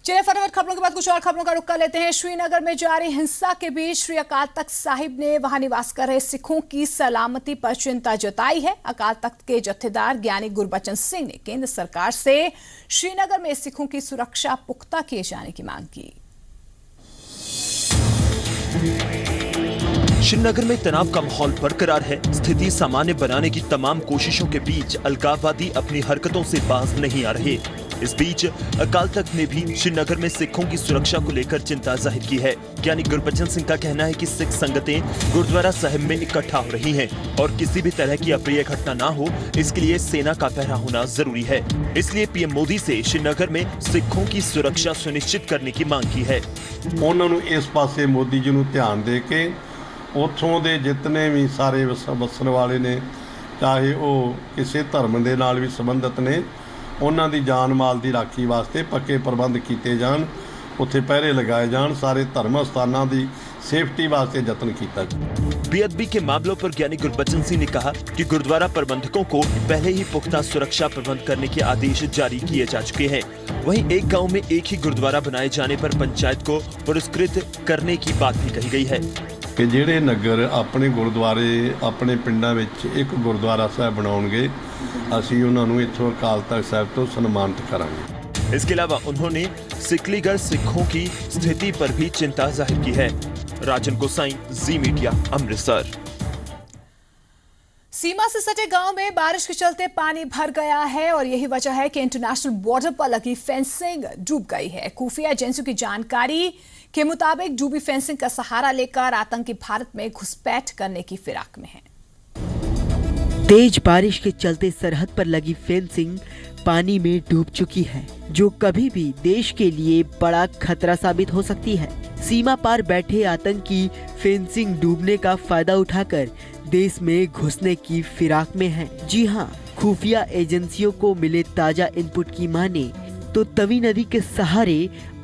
चलिए फटाफट खबरों के बाद कुछ और खबरों का रुख कर लेते हैं। श्रीनगर में जारी हिंसा के बीच श्री अकाल तख्त साहिब ने वहां निवास कर रहे सिखों की सलामती पर चिंता जताई है। अकाल तख्त के जत्थेदार ज्ञानी गुरबचन सिंह ने केंद्र सरकार से श्रीनगर में सिखों की सुरक्षा पुख्ता किए जाने की मांग की। श्रीनगर में तनाव का माहौल बरकरार है। स्थिति सामान्य बनाने की तमाम कोशिशों के बीच अलगाववादी अपनी हरकतों से बाज नहीं आ रहे। इस बीच अकाल तख्त ने भी श्रीनगर में सिखों की सुरक्षा को लेकर चिंता जाहिर की है। ज्ञानी गुरबचन सिंह का कहना है कि सिख संगतें गुरुद्वारा साहिब में इकट्ठा हो रही हैं और किसी भी तरह की अप्रिय घटना ना हो, इसके लिए सेना का पहरा होना जरूरी है। इसलिए पीएम मोदी से श्रीनगर में सिखों की सुरक्षा सुनिश्चित करने की मांग की है। उन्होंने इस पासे मोदी जी को ध्यान दे के ਉੱਥੋਂ ਦੇ जितने भी सारे वसन वाले ने, चाहे वो किसी धर्म के नाल भी संबंधित ने, उन्हां दी जान माल की राखी वास्ते पक्के प्रबंध किए जान, उत्थे पहरे लगाए जान, सारे धर्म स्थानां दी सेफ्टी वास्ते यत्न किया जाए। बेअदबी के मामलों पर ज्ञानी गुरबचन सिंह ने कहा कि गुरुद्वारा प्रबंधकों को पहले ही पुख्ता सुरक्षा प्रबंध करने के आदेश जारी किए जा चुके हैं। वहीं एक गांव में एक ही गुरुद्वारा बनाए जाने पर पंचायत को पुरस्कृत करने की बात भी कही गई है कि ਜਿਹੜੇ नगर अपने गुरुद्वारे अपने पिंडां विच एक गुरुद्वारा साहब बनाउणगे, ਅਸੀਂ ਉਹਨਾਂ ਨੂੰ ਇੱਥੋਂ ਅਕਾਲ ਤਖ਼ਤ ਸਾਹਿਬ ਤੋਂ ਸਨਮਾਨਿਤ ਕਰਾਂਗੇ। इसके अलावा उन्होंने सिकलीगढ़ सिखों की स्थिति पर भी चिंता जाहिर की है। राजन गोसाई, जी मीडिया, अमृतसर। सीमा से सटे गांव में बारिश के चलते पानी भर गया है और यही वजह है कि इंटरनेशनल बॉर्डर पर लगी फेंसिंग डूब गई है। खुफिया एजेंसियों की जानकारी के मुताबिक डूबी फेंसिंग का सहारा लेकर आतंकी भारत में घुसपैठ करने की फिराक में है। तेज बारिश के चलते सरहद पर लगी फेंसिंग पानी में डूब चुकी है, जो कभी भी देश के लिए बड़ा खतरा साबित हो सकती है। सीमा पार बैठे आतंकी फेंसिंग डूबने का फायदा उठाकर देश में घुसने की फिराक में है। जी हां, खुफिया एजेंसियों को मिले ताजा इनपुट की माने तो तवी नदी के सहारे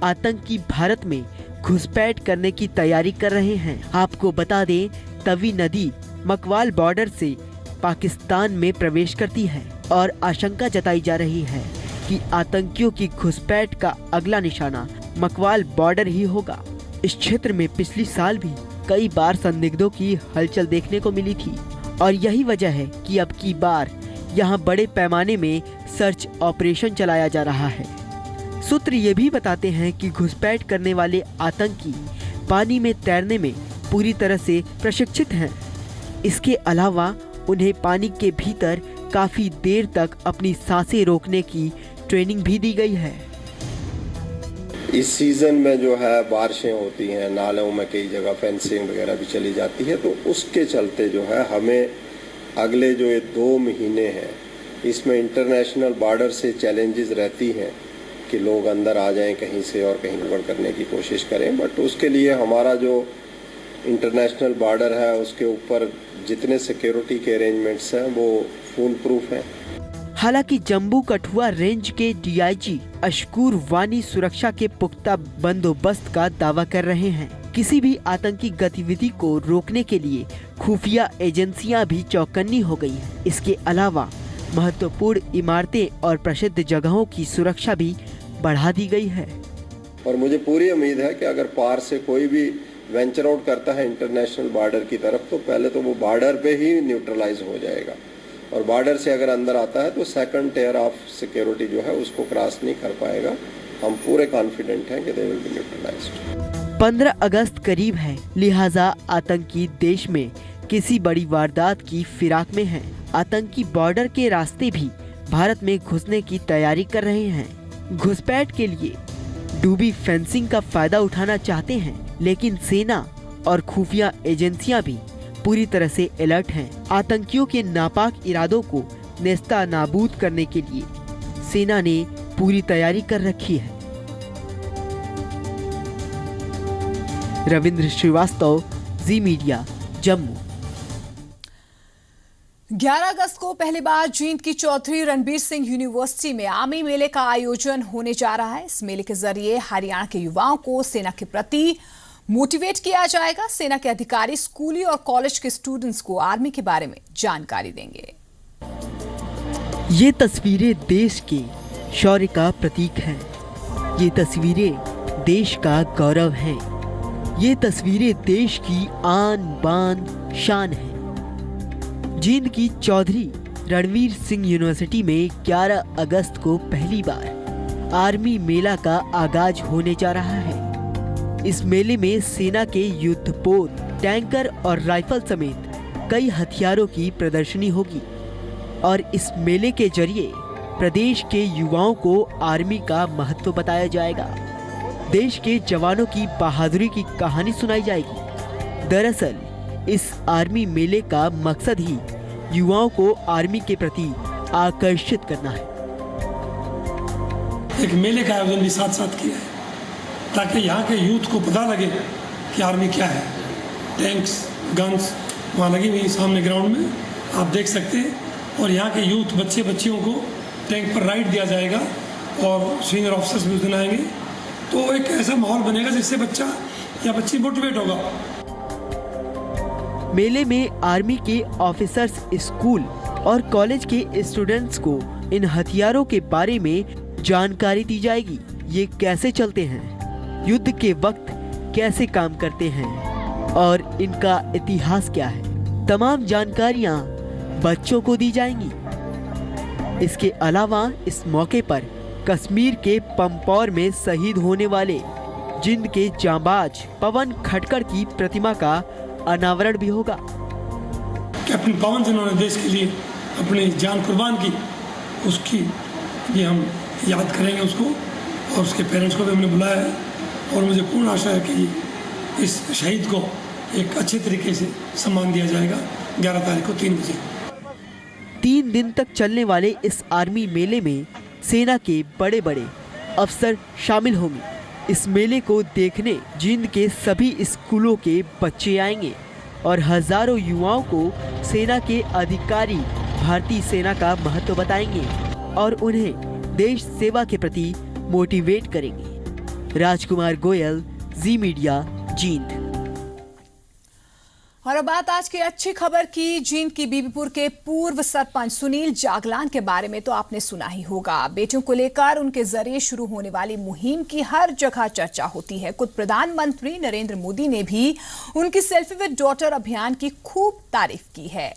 आतंकी भारत में घुसपैठ करने की तैयारी कर रहे हैं। आपको बता दें, तवी नदी मकवाल बॉर्डर से पाकिस्तान में प्रवेश करती है और आशंका जताई जा रही है कि आतंकियों की घुसपैठ का अगला निशाना मकवाल बॉर्डर ही होगा। इस क्षेत्र में पिछली साल भी कई बार संदिग्धों की हलचल देखने को मिली थी और यही वजह है कि अब की बार यहाँ बड़े पैमाने में सर्च ऑपरेशन चलाया जा रहा है। सूत्र ये भी बताते हैं कि घुसपैठ करने वाले आतंकी पानी में तैरने में पूरी तरह से प्रशिक्षित हैं। इसके अलावा उन्हें पानी के भीतर काफी देर तक अपनी सांसें रोकने की ट्रेनिंग भी दी गई है। इस सीज़न में जो है बारिशें होती हैं, नालों में कई जगह फेंसिंग वगैरह भी चली जाती है, तो उसके चलते जो है हमें अगले जो ये 2 महीने हैं इसमें इंटरनेशनल बॉर्डर से चैलेंजेस रहती हैं कि लोग अंदर आ जाएं कहीं से और कहीं गड़बड़ करने की कोशिश करें। बट उसके लिए हमारा जो इंटरनेशनल बॉर्डर है उसके ऊपर जितने सिक्योरिटी के अरेंजमेंट्स हैं वो फुल प्रूफ हैं। हालांकि जम्मू कठुआ रेंज के डीआईजी अशकूर वानी सुरक्षा के पुख्ता बंदोबस्त का दावा कर रहे हैं। किसी भी आतंकी गतिविधि को रोकने के लिए खुफिया एजेंसियां भी चौकन्नी हो गई हैं। इसके अलावा महत्वपूर्ण इमारतें और प्रसिद्ध जगहों की सुरक्षा भी बढ़ा दी गई है। और मुझे पूरी उम्मीद है कि अगर पार से कोई भी वेंचर आउट करता है इंटरनेशनल बॉर्डर की तरफ, तो पहले तो वो बॉर्डर पे ही न्यूट्रलाइज हो जाएगा और बॉर्डर से अगर अंदर आता है तो सेकंड टियर ऑफ सिक्योरिटी जो है उसको क्रॉस नहीं कर पाएगा। हम पूरे कॉन्फिडेंट हैं कि दे विल बी न्यूट्रलाइज्ड। 15 अगस्त करीब है, लिहाजा आतंकी देश में किसी बड़ी वारदात की फिराक में है। आतंकी बॉर्डर के रास्ते भी भारत में घुसने की तैयारी कर रहे हैं। घुसपैठ के लिए डूबी फेंसिंग का फायदा उठाना चाहते हैं, लेकिन सेना और खुफिया एजेंसियां भी पूरी तरह से अलर्ट हैं। आतंकियों के नापाक इरादों को नेस्ता नाबूद करने के लिए सेना ने पूरी तैयारी कर रखी है। रविंद्र श्रीवास्तव, जी मीडिया, जम्मू। 11 अगस्त को पहली बार जींद की चौधरी रणबीर सिंह यूनिवर्सिटी में आर्मी मेले का आयोजन होने जा रहा है। इस मेले के जरिए हरियाणा के युवाओं को सेना के प्रति मोटिवेट किया जाएगा। सेना के अधिकारी स्कूली और कॉलेज के स्टूडेंट्स को आर्मी के बारे में जानकारी देंगे। ये तस्वीरें देश के शौर्य का प्रतीक हैं। ये तस्वीरें देश का गौरव हैं। ये तस्वीरें देश की आन बान शान है। जींद की चौधरी रणवीर सिंह यूनिवर्सिटी में 11 अगस्त को पहली बार आर्मी मेला का आगाज होने जा रहा है। इस मेले में सेना के युद्धपोत, टैंकर और राइफल समेत कई हथियारों की प्रदर्शनी होगी और इस मेले के जरिए प्रदेश के युवाओं को आर्मी का महत्व बताया जाएगा। देश के जवानों की बहादुरी की कहानी सुनाई जाएगी। दरअसल इस आर्मी मेले का मकसद ही युवाओं को आर्मी के प्रति आकर्षित करना है। एक मेले का आयोजन भी साथ साथ किया है ताकि यहाँ के यूथ को पता लगे कि आर्मी क्या है। टैंक्स, गन्स वहाँ लगी हुई सामने ग्राउंड में आप देख सकते हैं और यहाँ के यूथ बच्चे बच्चियों को टैंक पर राइड दिया जाएगा और सीनियर ऑफिसर्स भी उस दिन आएंगे, तो एक ऐसा माहौल बनेगा जिससे बच्चा या बच्ची मोटिवेट होगा। मेले में आर्मी के ऑफिसर्स, स्कूल और कॉलेज के स्टूडेंट्स को इन हथियारों के बारे में जानकारी दी जाएगी। ये कैसे चलते हैं, युद्ध के वक्त कैसे काम करते हैं और इनका इतिहास क्या है, तमाम जानकारियां बच्चों को दी जाएंगी। इसके अलावा इस मौके पर कश्मीर के पंपौर में शहीद होने वाले जिंद के जांबाज पवन खटकर की प्रतिमा का अनावरण भी होगा। कैप्टन पवन जिन्होंने देश के लिए अपनी जान कुर्बान की, उसकी भी हम याद करेंगे उसको, और उसके पेरेंट्स को भी हमने बुलाया है और मुझे पूर्ण आशा है कि इस शहीद को एक अच्छे तरीके से सम्मान दिया जाएगा 11 तारीख को 3 बजे। 3 दिन तक चलने वाले इस आर्मी मेले में सेना के बड़े बड़े अफसर शामिल होंगे। इस मेले को देखने जींद के सभी स्कूलों के बच्चे आएंगे और हजारों युवाओं को सेना के अधिकारी भारतीय सेना का महत्व बताएंगे और उन्हें देश सेवा के प्रति मोटिवेट करेंगे। राजकुमार गोयल, जी मीडिया, जींद। और अब बात आज की अच्छी खबर की। जींद की बीबीपुर के पूर्व सरपंच सुनील जागलान के बारे में तो आपने सुना ही होगा। बेटियों को लेकर उनके जरिए शुरू होने वाली मुहिम की हर जगह चर्चा होती है। खुद प्रधानमंत्री नरेंद्र मोदी ने भी उनकी सेल्फी विद डॉटर अभियान की खूब तारीफ की है।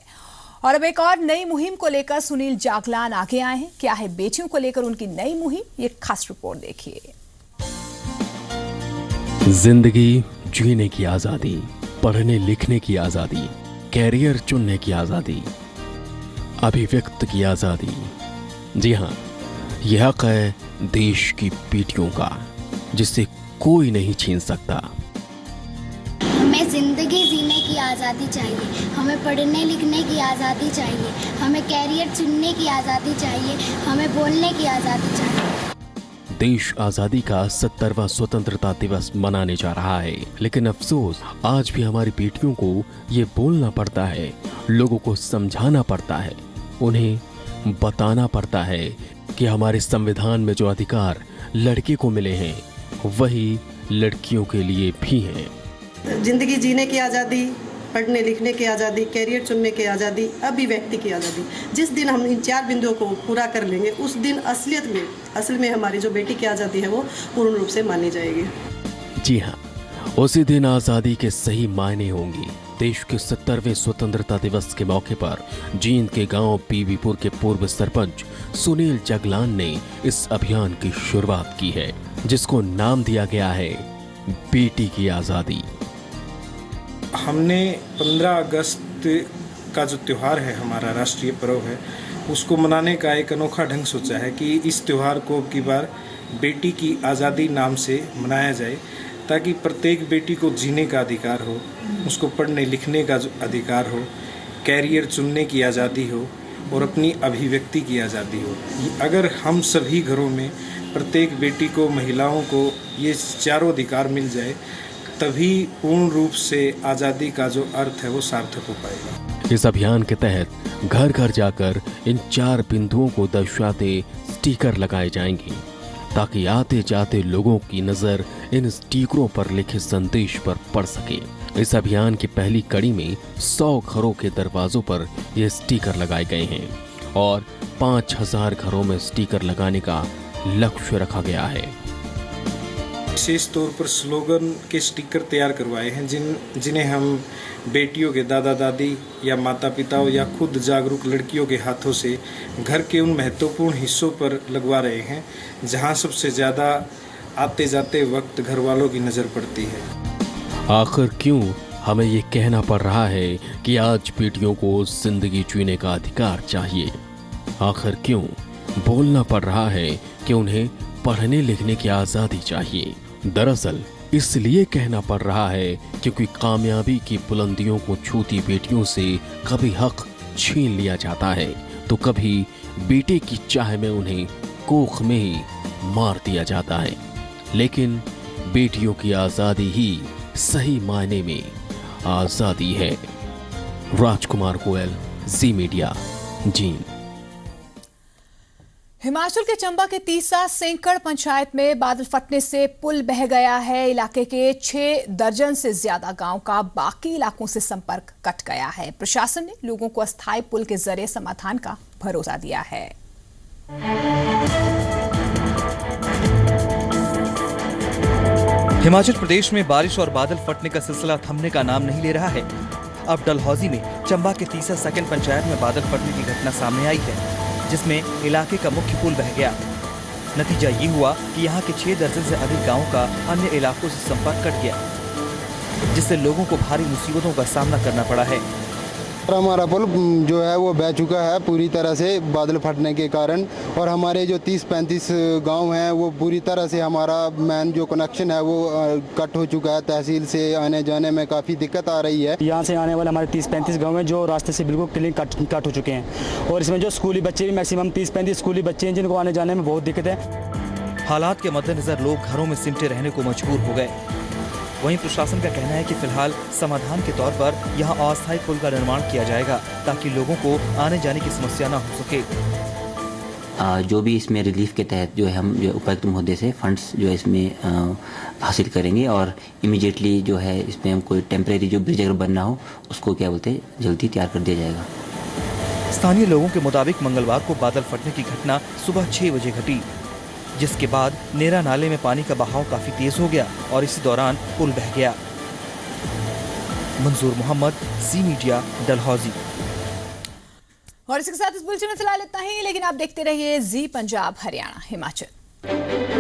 और अब एक और नई मुहिम को लेकर सुनील जागलान आगे आए हैं। क्या है बेटियों को लेकर उनकी नई मुहिम, ये खास रिपोर्ट देखिए। जिंदगी जीने की आजादी, पढ़ने लिखने की आजादी, कैरियर चुनने की आजादी, अभिव्यक्त की आजादी। जी हाँ, यह हक है देश की बेटियों का, जिसे कोई नहीं छीन सकता। हमें जिंदगी जीने की आज़ादी चाहिए, हमें पढ़ने लिखने की आज़ादी चाहिए, हमें कैरियर चुनने की आज़ादी चाहिए, हमें बोलने की आज़ादी चाहिए। देश आजादी का 70वां स्वतंत्रता दिवस मनाने जा रहा है, लेकिन अफसोस आज भी हमारी बेटियों को ये बोलना पड़ता है, लोगों को समझाना पड़ता है, उन्हें बताना पड़ता है कि हमारे संविधान में जो अधिकार लड़के को मिले हैं वही लड़कियों के लिए भी हैं। जिंदगी जीने की आज़ादी, पढ़ने लिखने की आज़ादी, कैरियर चुनने की आज़ादी, अभिव्यक्ति की आज़ादी। जिस दिन हम इन 4 बिंदुओं को पूरा कर लेंगे उस दिन असल में हमारी जो बेटी की आज़ादी है वो पूर्ण रूप से मानी जाएगी। जी हाँ, उसी दिन आज़ादी के सही मायने होंगे। देश के 70वें स्वतंत्रता दिवस के मौके पर जींद के गांव बीबीपुर के पूर्व सरपंच सुनील जागलान ने इस अभियान की शुरुआत की है, जिसको नाम दिया गया है बेटी की आज़ादी। हमने 15 अगस्त का जो त्यौहार है, हमारा राष्ट्रीय पर्व है, उसको मनाने का एक अनोखा ढंग सोचा है कि इस त्यौहार को अब की बार बेटी की आज़ादी नाम से मनाया जाए, ताकि प्रत्येक बेटी को जीने का अधिकार हो, उसको पढ़ने लिखने का अधिकार हो, कैरियर चुनने की आज़ादी हो और अपनी अभिव्यक्ति की आज़ादी हो। अगर हम सभी घरों में प्रत्येक बेटी को, महिलाओं को ये चारों अधिकार मिल जाए, तभी पूर्ण रूप से आज़ादी का जो अर्थ है वो सार्थक हो पाएगा। इस अभियान के तहत घर घर जाकर इन 4 बिंदुओं को दर्शाते स्टिकर लगाए जाएंगे, ताकि आते जाते लोगों की नजर इन स्टिकरों पर लिखे संदेश पर पड़ सके। इस अभियान की पहली कड़ी में 100 घरों के दरवाजों पर ये स्टिकर लगाए गए हैं और 5000 घरों में स्टिकर लगाने का लक्ष्य रखा गया है। विशेष तौर पर स्लोगन के स्टिकर तैयार करवाए हैं जिन्हें हम बेटियों के दादा दादी या माता पिताओं या खुद जागरूक लड़कियों के हाथों से घर के उन महत्वपूर्ण हिस्सों पर लगवा रहे हैं जहां सबसे ज़्यादा आते जाते वक्त घर वालों की नज़र पड़ती है। आखिर क्यों हमें ये कहना पड़ रहा है कि आज बेटियों को जिंदगी जीने का अधिकार चाहिए? आखिर क्यों बोलना पड़ रहा है कि उन्हें पढ़ने लिखने की आज़ादी चाहिए? दरअसल इसलिए कहना पड़ रहा है क्योंकि कामयाबी की बुलंदियों को छूती बेटियों से कभी हक छीन लिया जाता है तो कभी बेटे की चाह में उन्हें कोख में ही मार दिया जाता है। लेकिन बेटियों की आज़ादी ही सही मायने में आज़ादी है। राजकुमार गोयल, जी मीडिया, जींद। हिमाचल के चंबा के तीसा सेंकड़ पंचायत में बादल फटने से पुल बह गया है। इलाके के 6 दर्जन से ज्यादा गांव का बाकी इलाकों से संपर्क कट गया है। प्रशासन ने लोगों को अस्थायी पुल के जरिए समाधान का भरोसा दिया है। हिमाचल प्रदेश में बारिश और बादल फटने का सिलसिला थमने का नाम नहीं ले रहा है। अब डलहौजी में चंबा के तीसा सेकंड पंचायत में बादल फटने की घटना सामने आई है, जिसमें इलाके का मुख्य पुल बह गया। नतीजा ये हुआ कि यहाँ के 6 दर्जन से अधिक गांवों का अन्य इलाकों से संपर्क कट गया, जिससे लोगों को भारी मुसीबतों का सामना करना पड़ा है। हमारा पुल जो है वो बह चुका है पूरी तरह से बादल फटने के कारण, और हमारे जो 30-35 गांव हैं वो पूरी तरह से हमारा मेन जो कनेक्शन है वो कट हो चुका है। तहसील से आने जाने में काफ़ी दिक्कत आ रही है। यहाँ से आने वाले हमारे 30-35 गांव हैं जो रास्ते से बिल्कुल क्लीन कट हो चुके हैं, और इसमें जो स्कूली बच्चे भी मैक्सिमम 30-35 स्कूली बच्चे हैं जिनको आने जाने में बहुत दिक्कत है। हालात के मद्देनजर लोग घरों में सिमटे रहने को मजबूर हो गए। वहीं प्रशासन का कहना है कि फिलहाल समाधान के तौर पर यहां अस्थायी पुल का निर्माण किया जाएगा ताकि लोगों को आने जाने की समस्या न हो सके। जो भी इसमें रिलीफ के तहत जो है हम जो उपायुक्त महोदय से फंड्स जो है इसमें हासिल करेंगे, और इमीडिएटली जो है इसमें हम कोई टेम्परेरी जो ब्रिज अगर बनना हो उसको क्या बोलते हैं जल्दी तैयार कर दिया जाएगा। स्थानीय लोगों के मुताबिक मंगलवार को बादल फटने की घटना सुबह 6 बजे घटी, जिसके बाद नेरा नाले में पानी का बहाव काफी तेज हो गया और इसी दौरान पुल बह गया। मंजूर मोहम्मद, जी मीडिया, डलहौजी। और इसके साथ इस बुलेटिन में फिलहाल इतना ही, लेकिन आप देखते रहिए जी पंजाब हरियाणा हिमाचल।